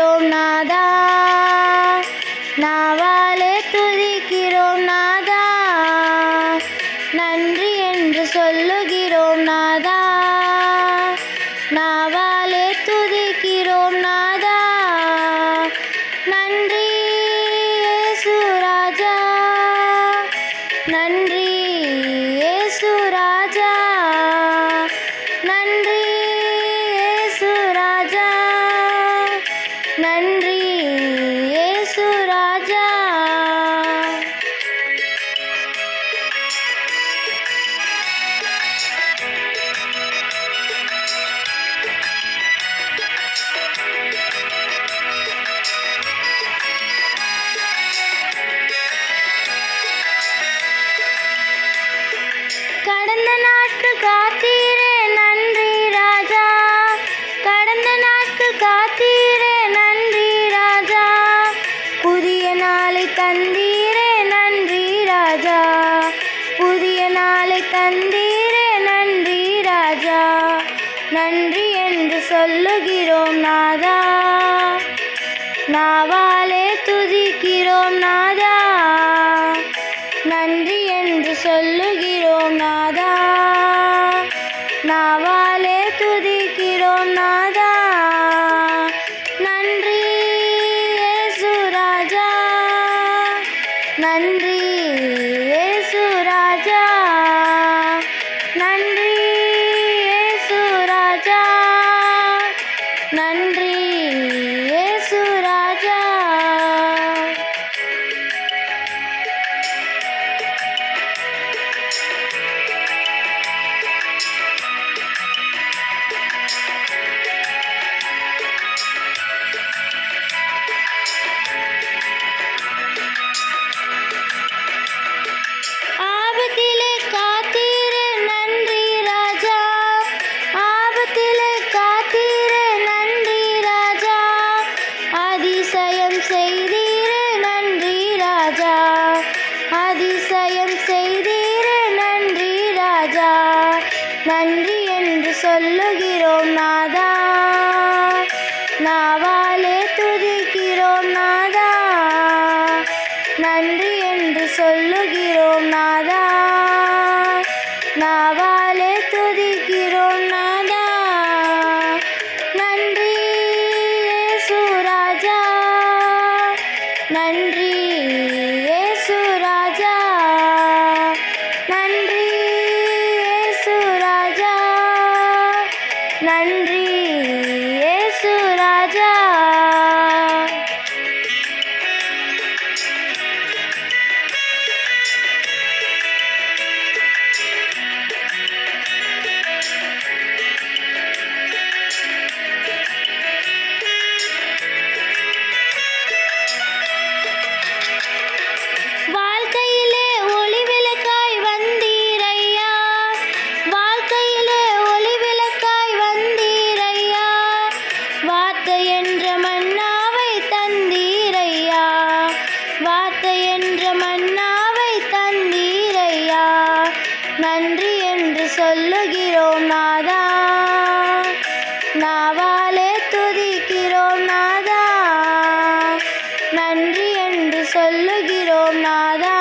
துதிக்கிறோம் நாதா, நாவாலே துதிக்கிறோம் நாதா, நன்றி என்று சொல்லுகிறோம் நாதா, நாவாலே துதிக்கிறோம் நாதா, நன்றி இயேசு ராஜா, நன்றி இயேசு ராஜா, நன்றி இயேசு ராஜா, நன்றி இயேசு ராஜா. கடந்த நாட்கள் காத்தீரே நன்றி ராஜா, கடந்த நாட்கள் காத்தீரே நன்றி ராஜா, புதிய நாளை தந்தீரே நன்றி ராஜா, புதிய நாளை தந்தீரே நன்றி ராஜா, நன்றி என்று சொல்லுகிறோம் நாதா, நாவாலே துதிக்கிறோம் நாதா, நன்றி என்று சொல்லுகிறோம் நாதா, நாவாலே துதிக்கிறோம் நாதா, நன்றி இயேசு ராஜா, நன்றி இயேசு ராஜா, நன்றி இயேசு ராஜா, நன்றி இயேசு ராஜா. ஆபத்திலே காத்தீரே நன்றி ராஜா, ஆபத்திலே காத்தீரே நன்றி ராஜா, அதிசயம் செய்தீரே நன்றி ராஜா, அதிசயம் செய்தீரே நன்றி ராஜா, நன்றி என்று சொல்லுகிறோம் நாதா, நாவாலே துதிக்கிறோம் நாதா, நன்றி என்று சொல்லுகிறோம் நாதா, நாவாலே துதிக்கிறோம் நாதா, நன்றி இயேசு ராஜா, நன்றி இயேசு ராஜா, நன்றி இயேசு ராஜா, நன்றி இயேசு ராஜா. வாழ்க்கையிலே ஒளிவிளக்காய் வந்தீரையா, வாழ்க்கையிலே ஒளிவிளக்காய் வந்தீரையா, வார்த்தை என்ற மன்னாவை தந்தீரையா, வார்த்தை என்ற மன்னாவை தந்தீரையா, நன்றி என்று சொல்லுகிறோம் நாதா, நாவாலே துதிக்கிறோம் நாதா, நன்றி என்று சொல்லுகிறோம் நாதா,